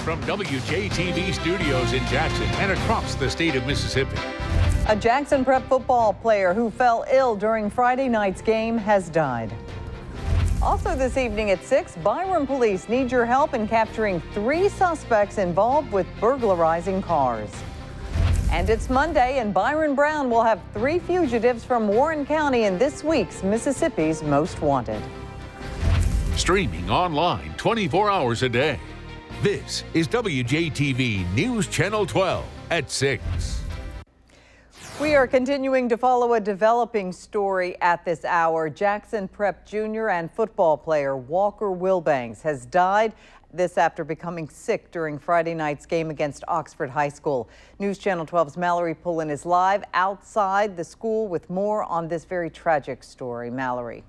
from WJTV studios in Jackson and across the state of Mississippi. A Jackson Prep football player who fell ill during Friday night's game has died. Also this evening at 6, Byron police need your help in capturing 3 suspects involved with burglarizing cars. And it's Monday, and Byron Brown will have 3 fugitives from Warren County in this week's Mississippi's Most Wanted. Streaming online 24 hours a day. This is WJTV News Channel 12 at 6. We are continuing to follow a developing story at this hour. Jackson Prep junior and football player Walker Wilbanks has died. This after becoming sick during Friday night's game against Oxford High School. News Channel 12's Mallory Pullen is live outside the school with more on this very tragic story. Mallory.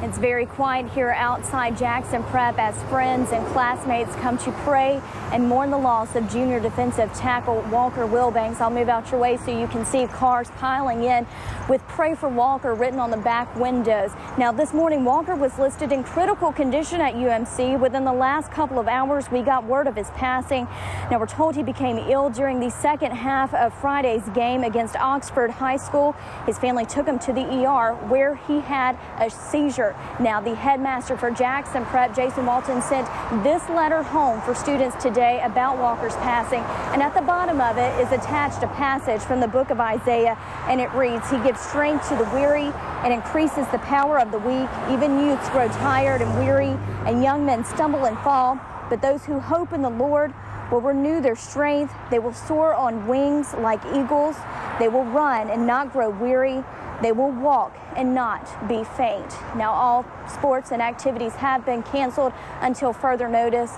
It's very quiet here outside Jackson Prep as friends and classmates come to pray and mourn the loss of junior defensive tackle Walker Wilbanks. I'll move out your way so you can see cars piling in with "Pray for Walker" written on the back windows. Now this morning Walker was listed in critical condition at UMC. Within the last couple of hours we got word of his passing. Now we're told he became ill during the second half of Friday's game against Oxford High School. His family took him to the ER where he had a seizure. Now, the headmaster for Jackson Prep, Jason Walton, sent this letter home for students today about Walker's passing. And at the bottom of it is attached a passage from the book of Isaiah, and it reads, "He gives strength to the weary and increases the power of the weak. Even youths grow tired and weary, and young men stumble and fall. But those who hope in the Lord will renew their strength. They will soar on wings like eagles. They will run and not grow weary. They will walk and not be faint." Now, all sports and activities have been canceled until further notice.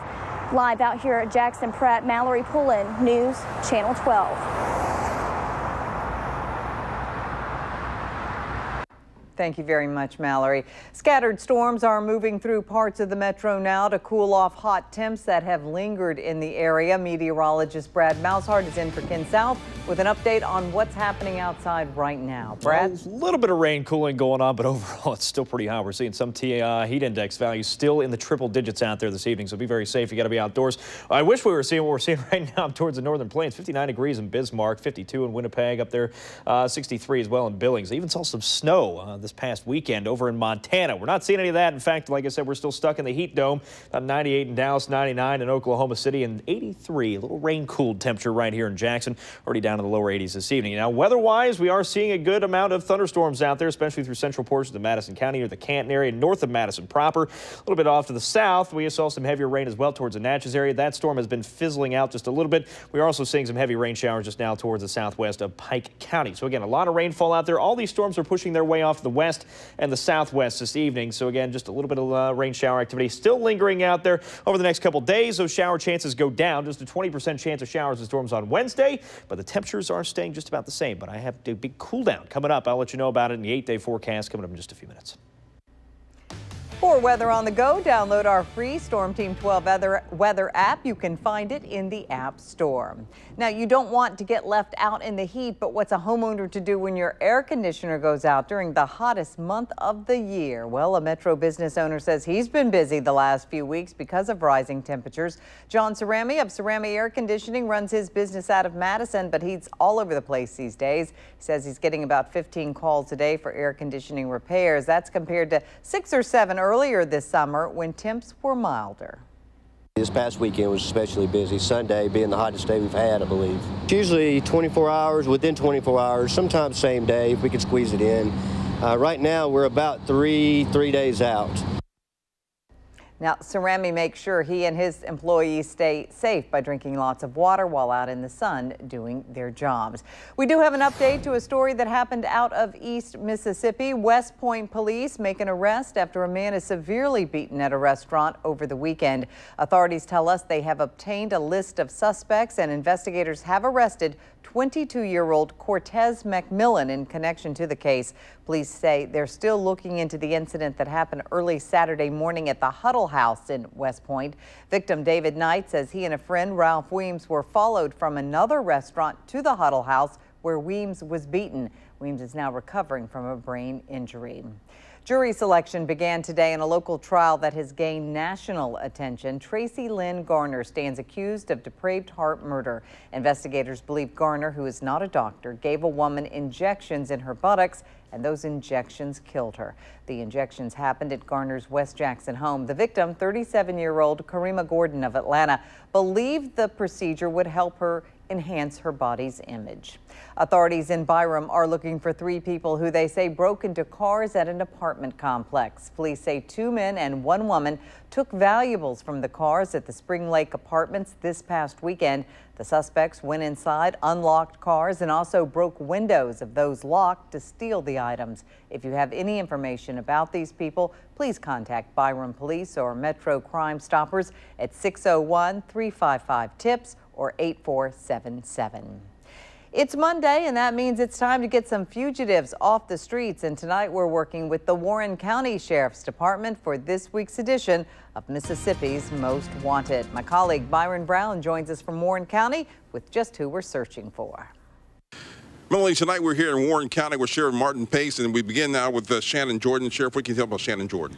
Live out here at Jackson Prep, Mallory Pullen, News Channel 12. Thank you very much, Mallory. Scattered storms are moving through parts of the metro now to cool off hot temps that have lingered in the area. Meteorologist Brad Mousehart is in for Ken South with an update on what's happening outside right now. Brad? A little bit of rain cooling going on, but overall it's still pretty hot. We're seeing some heat index values still in the triple digits out there this evening, so be very safe. You got to be outdoors. I wish we were seeing what we're seeing right now towards the northern plains. 59 degrees in Bismarck, 52 in Winnipeg up there, 63 as well in Billings. They even saw some snow this past weekend over in Montana. We're not seeing any of that. In fact, like I said, we're still stuck in the heat dome. About 98 in Dallas, 99 in Oklahoma City, and 83, a little rain-cooled temperature right here in Jackson. Already down in the lower 80s this evening. Now, weather-wise, we are seeing a good amount of thunderstorms out there, especially through central portions of Madison County or the Canton area, north of Madison proper. A little bit off to the south, we saw some heavier rain as well towards the Natchez area. That storm has been fizzling out just a little bit. We are also seeing some heavy rain showers just now towards the southwest of Pike County. So again, a lot of rainfall out there. All these storms are pushing their way off to the west and the southwest this evening. So again, just a little bit of rain shower activity still lingering out there over the next couple days. Those shower chances go down, just a 20% chance of showers and storms on Wednesday, but the temperatures are staying just about the same. But I have a big cool down coming up. I'll let you know about it in the 8-day forecast coming up in just a few minutes. For weather on the go, download our free Storm Team 12 weather app. You can find it in the App Store. Now, you don't want to get left out in the heat, but what's a homeowner to do when your air conditioner goes out during the hottest month of the year? Well, a Metro business owner says he's been busy the last few weeks because of rising temperatures. John Cerami of Cerami Air Conditioning runs his business out of Madison, but he's all over the place these days. He says he's getting about 15 calls a day for air conditioning repairs. That's compared to 6 or 7 earlier this summer when temps were milder. This past weekend was especially busy, Sunday being the hottest day we've had, I believe. Usually 24 hours, within 24 hours, sometimes same day if we could squeeze it in. Right now we're about three days out. Now, Cerami makes sure he and his employees stay safe by drinking lots of water while out in the sun doing their jobs. We do have an update to a story that happened out of East Mississippi. West Point police make an arrest after a man is severely beaten at a restaurant over the weekend. Authorities tell us they have obtained a list of suspects and investigators have arrested 22-year-old Cortez McMillan in connection to the case. Police say they're still looking into the incident that happened early Saturday morning at the Huddle House in West Point. Victim David Knight says he and a friend, Ralph Weems, were followed from another restaurant to the Huddle House where Weems was beaten. Weems is now recovering from a brain injury. Jury selection began today in a local trial that has gained national attention. Tracy Lynn Garner stands accused of depraved heart murder. Investigators believe Garner, who is not a doctor, gave a woman injections in her buttocks, and those injections killed her. The injections happened at Garner's West Jackson home. The victim, 37-year-old Karima Gordon of Atlanta, believed the procedure would help her enhance her body's image. Authorities in Byram are looking for 3 people who they say broke into cars at an apartment complex. Police say 2 men and 1 woman took valuables from the cars at the Spring Lake Apartments this past weekend. The suspects went inside, unlocked cars, and also broke windows of those locked to steal the items. If you have any information about these people, please contact Byram Police or Metro Crime Stoppers at 601-355-TIPS or 8477. It's Monday, and that means it's time to get some fugitives off the streets. And tonight we're working with the Warren County Sheriff's Department for this week's edition of Mississippi's Most Wanted. My colleague Byron Brown joins us from Warren County with just who we're searching for. Melanie, tonight we're here in Warren County with Sheriff Martin Pace, and we begin now with Shannon Jordan. Sheriff, what can you tell about Shannon Jordan?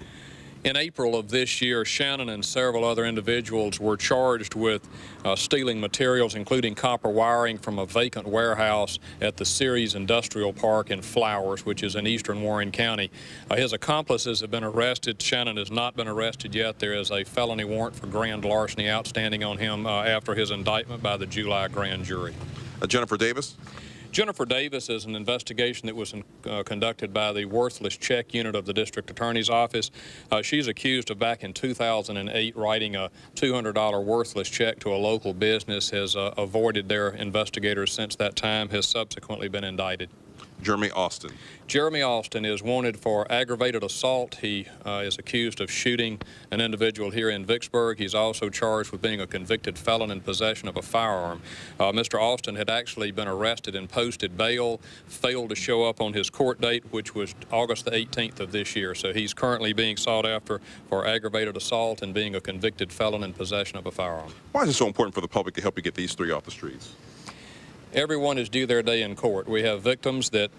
In April of this year, Shannon and several other individuals were charged with stealing materials, including copper wiring from a vacant warehouse at the Ceres Industrial Park in Flowers, which is in eastern Warren County. His accomplices have been arrested. Shannon has not been arrested yet. There is a felony warrant for grand larceny outstanding on him after his indictment by the July grand jury. Jennifer Davis? Jennifer Davis is an investigation that was conducted by the Worthless Check Unit of the District Attorney's Office. She's accused of back in 2008 writing a $200 worthless check to a local business, has avoided their investigators since that time, has subsequently been indicted. Jeremy Austin. Jeremy Austin is wanted for aggravated assault. He is accused of shooting an individual here in Vicksburg. He's also charged with being a convicted felon in possession of a firearm. Mr. Austin had actually been arrested and posted bail, failed to show up on his court date, which was August the 18th of this year. So he's currently being sought after for aggravated assault and being a convicted felon in possession of a firearm. Why is it so important for the public to help you get these 3 off the streets? Everyone is due their day in court. We have victims that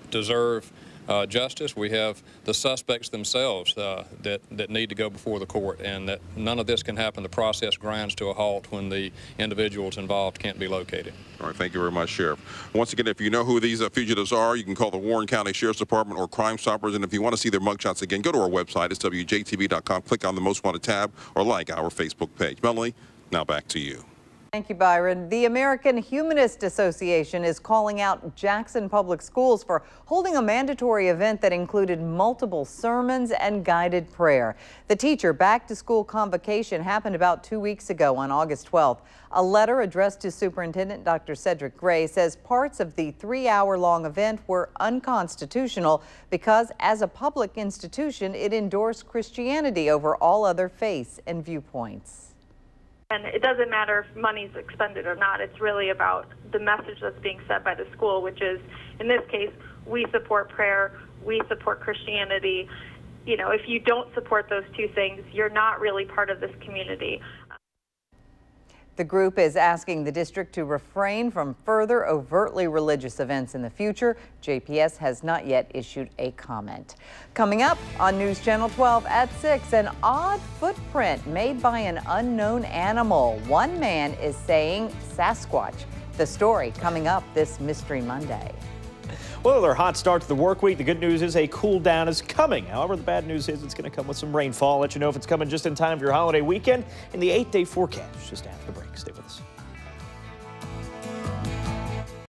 deserve justice. We have the suspects themselves that need to go before the court, and that none of this can happen. The process grinds to a halt when the individuals involved can't be located. All right, thank you very much, Sheriff. Once again, if you know who these fugitives are, you can call the Warren County Sheriff's Department or Crime Stoppers, and if you want to see their mugshots again, go to our website. It's WJTV.com. Click on the Most Wanted tab or like our Facebook page. Melanie, now back to you. Thank you, Byron. The American Humanist Association is calling out Jackson Public Schools for holding a mandatory event that included multiple sermons and guided prayer. The teacher back-to-school convocation happened about 2 weeks ago on August 12th. A letter addressed to Superintendent Dr. Cedric Gray says parts of the 3-hour-long event were unconstitutional because, as a public institution, it endorsed Christianity over all other faiths and viewpoints. And it doesn't matter if money's expended or not. It's really about the message that's being said by the school, which is, in this case, we support prayer, we support Christianity. You know, if you don't support those 2 things, you're not really part of this community. The group is asking the district to refrain from further overtly religious events in the future. JPS has not yet issued a comment. Coming up on News Channel 12 at 6, an odd footprint made by an unknown animal. One man is saying Sasquatch. The story coming up this Mystery Monday. Well, another hot start to the work week. The good news is a cool down is coming. However, the bad news is it's going to come with some rainfall. I'll let you know if it's coming just in time for your holiday weekend in the 8-day forecast just after the break. Stay with us.